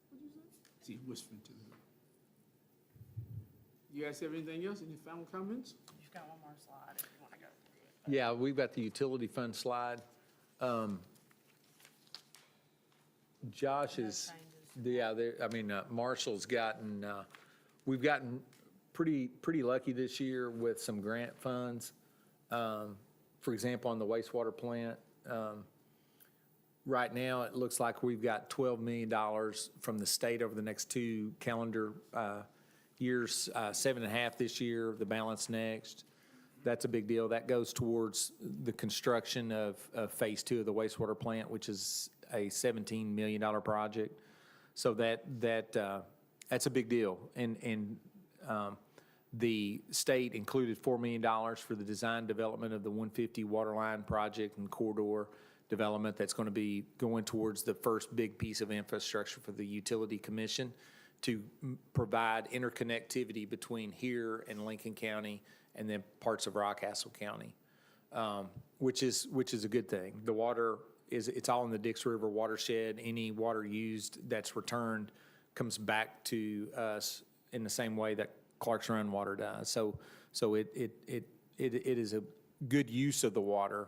What'd you say? See, whispering to them. You guys have anything else? Any final comments? You've got one more slide if you want to go through it. Yeah, we've got the utility fund slide. Josh is, yeah, Marshall's gotten, we've gotten pretty lucky this year with some grant funds. For example, on the wastewater plant, right now, it looks like we've got $12 million from the state over the next 2 calendar years, 7.5 this year, the balance next. That's a big deal. That goes towards the construction of phase 2 of the wastewater plant, which is a $17 million project. So that's a big deal. And the state included $4 million for the design development of the 150 water line project and corridor development that's going to be going towards the first big piece of infrastructure for the utility commission to provide interconnectivity between here and Lincoln County and then parts of Rockcastle County, which is a good thing. The water it's all in the Dix River watershed. Any water used that's returned comes back to us in the same way that Clark's Run water does. So it is a good use of the water.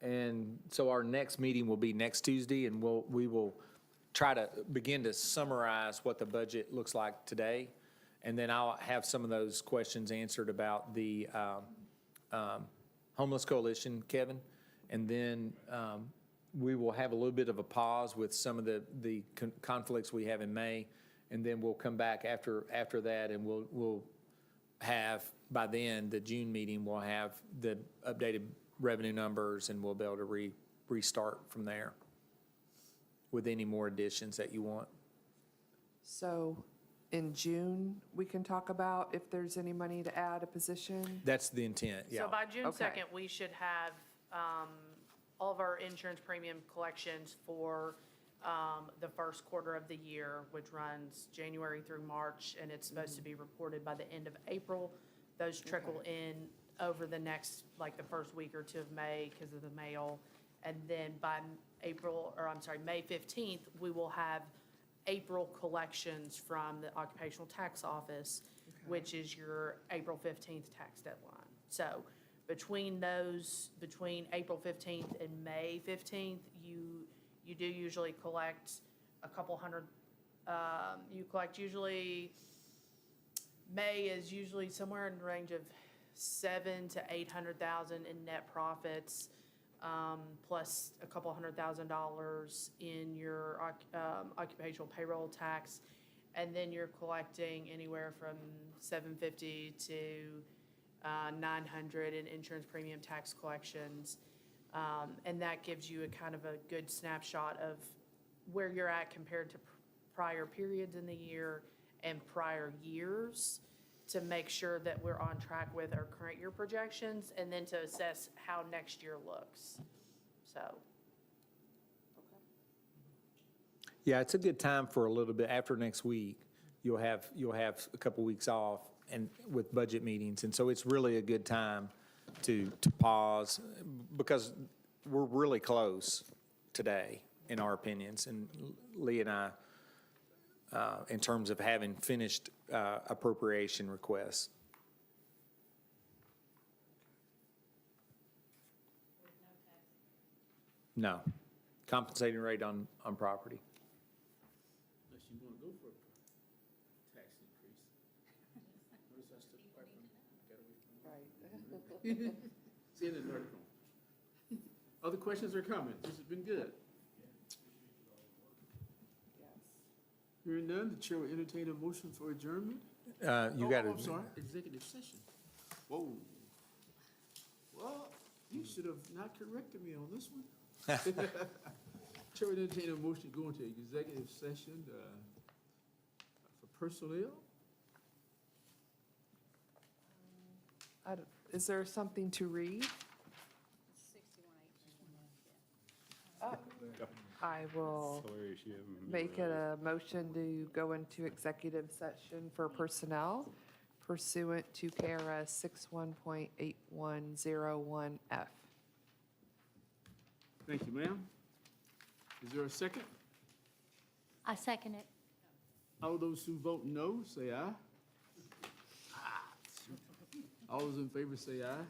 And so our next meeting will be next Tuesday, and we will try to begin to summarize what the budget looks like today. And then I'll have some of those questions answered about the Homeless Coalition, Kevin. And then we will have a little bit of a pause with some of the conflicts we have in May. And then we'll come back after that, and we'll have, by then, the June meeting, we'll have the updated revenue numbers, and we'll be able to restart from there with any more additions that you want. So in June, we can talk about if there's any money to add a position? That's the intent, yeah. So by June Okay. 2nd, we should have all of our insurance premium collections for the first quarter of the year, which runs January through March, and it's supposed to be reported by the end of April. Those trickle in over the next, like the first week or two of May because of the mail. And then by May 15th, we will have April collections from the Occupational Tax Office, which is your April 15th tax deadline. So between April 15th and May 15th, you do usually collect a couple hundred, you collect usually, May is usually somewhere in the range of 700,000 to 800,000 in net profits, plus a couple $100,000 in your occupational payroll tax, and then you're collecting anywhere from $750 to $900 in insurance premium tax collections, and that gives you a kind of a good snapshot of where you're at compared to prior periods in the year and prior years, to make sure that we're on track with our current year projections, and then to assess how next year looks. So. Yeah, it's a good time for a little bit, after next week, you'll have a couple weeks off and with budget meetings. And so it's really a good time to pause, because we're really close today, in our opinions. And Lee and I, in terms of having finished appropriation requests. No. Compensating rate on property. Unless you want to go for a tax increase. Notice I stood quite from, got away from. See you in the article. Other questions or comments? This has been good. Hearing none, the chair will entertain a motion for adjournment. You got I'm to. sorry, executive session. Whoa. Well, you should have not corrected me on this one. Chair will entertain a motion to go into executive session for personnel. Is there something to read? 61H. I will Hilarious, you haven't make memorized. a motion to go into executive session for personnel pursuant to KRS 61.8101F. Thank you, ma'am. Is there a second? I second it. All those who vote no, say aye. All those in favor say aye.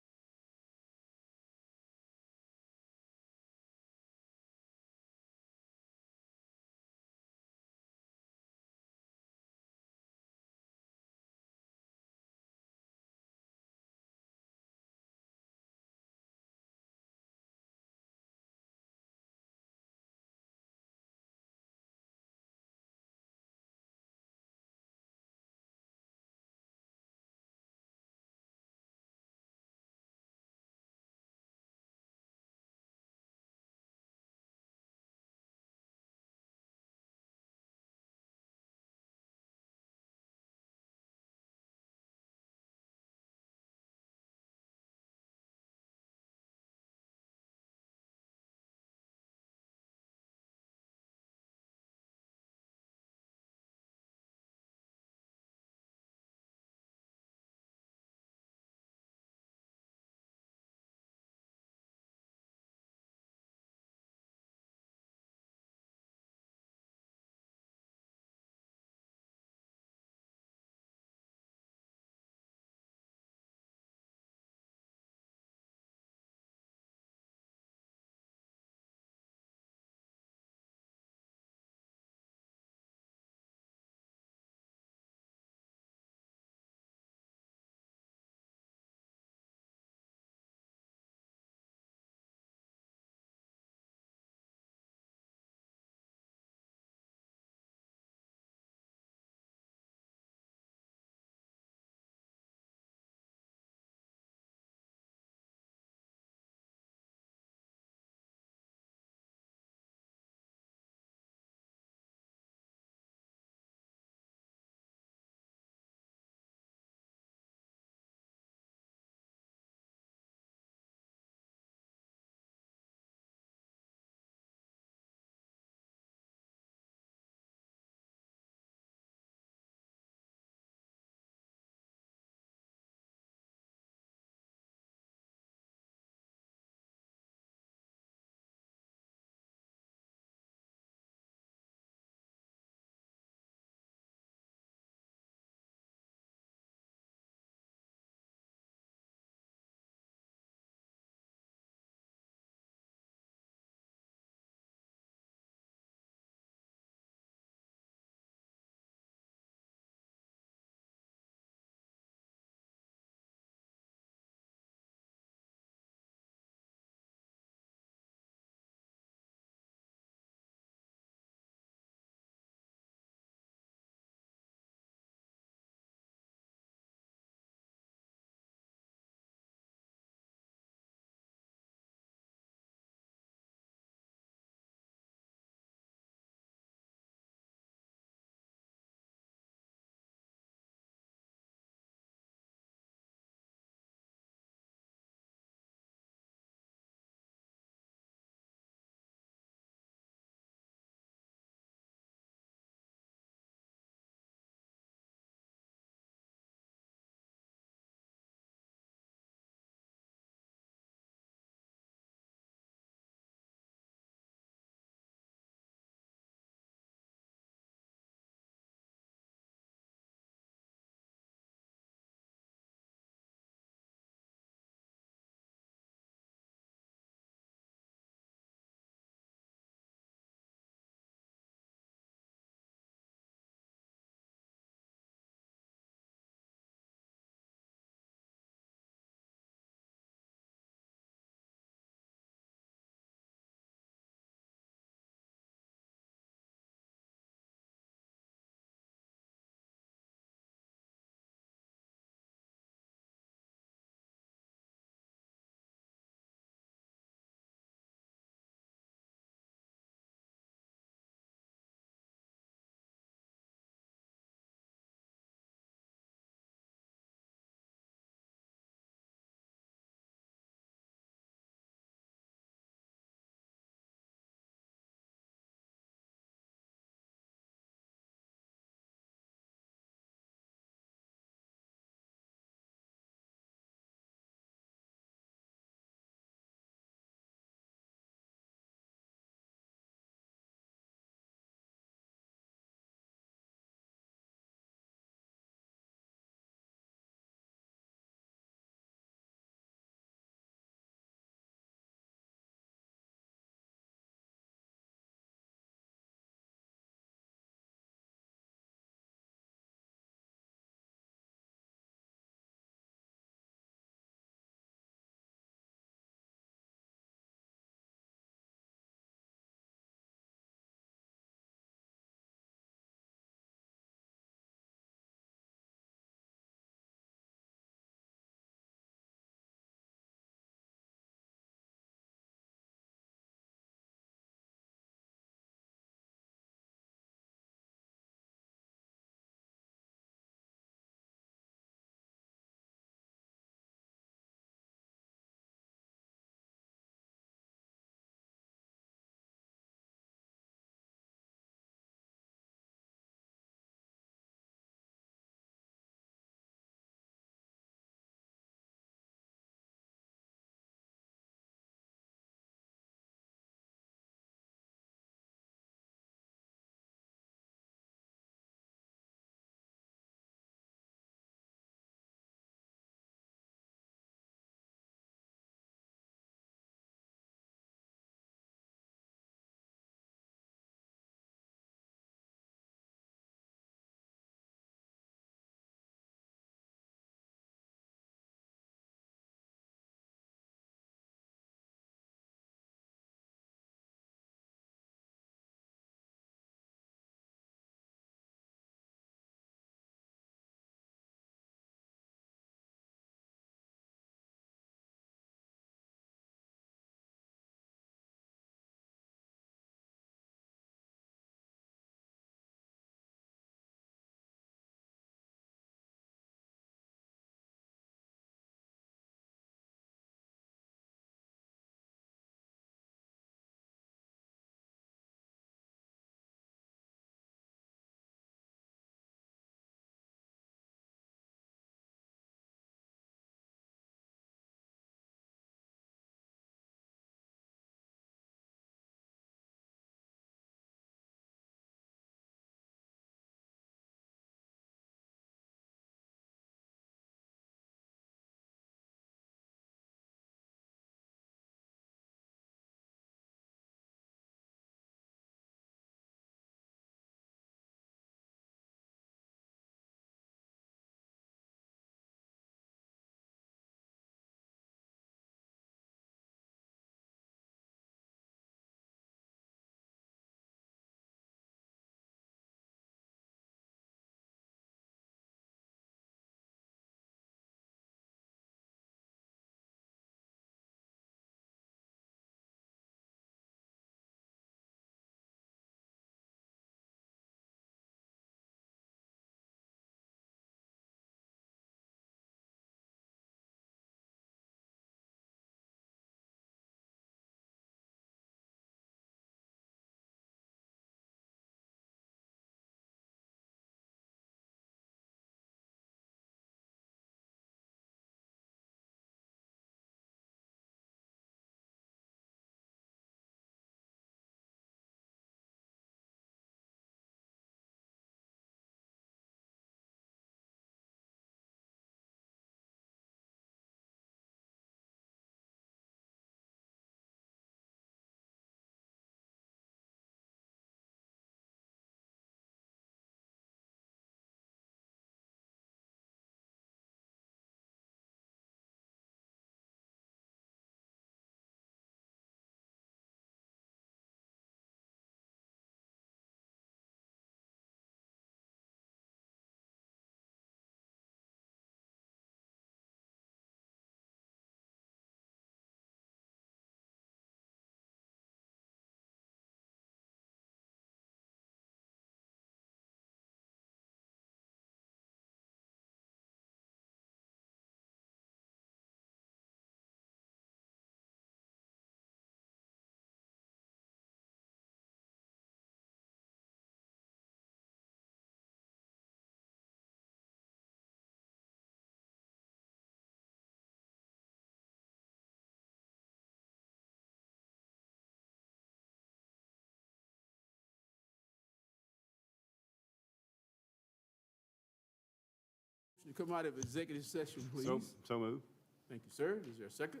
to come out of executive session, please. So move. Thank you, sir. Is there a second?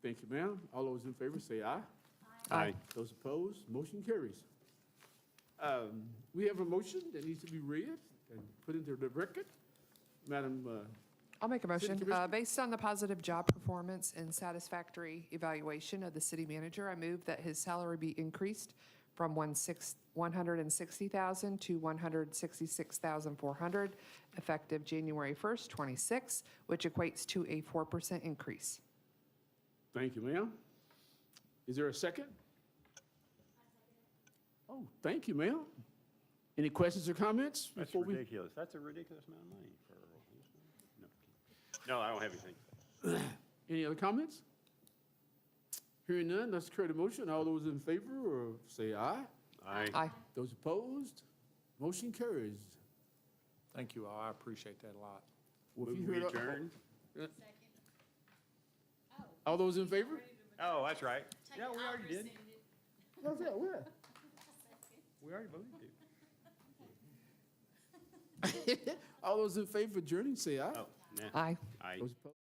Thank you, ma'am. All those in favor say aye. Aye. Those opposed, motion carries. We have a motion that needs to be read and put into the record. Madam, I'll make a motion. Commissioner? Based on the positive job performance and satisfactory evaluation of the city manager, I move that his salary be increased from 160,000 to 166,400, effective January 1st, 26, which equates to a 4% increase. thank you, ma'am. Is there a second? Oh, thank you, ma'am. Any questions or comments? That's before we? ridiculous. That's a ridiculous amount of money for, no, I don't have anything. Any other comments? Hearing none, let's carry the motion. All those in favor or say aye. Aye. Those opposed, motion carries. Thank you all. I appreciate that a lot. Well, if you Move we heard- adjourn? All those in favor? Oh, that's right. Yeah, we already did. How's that? Where? We already believed it. All those in favor of adjourning, say aye. Oh, nah. Aye. Aye. Those opposed?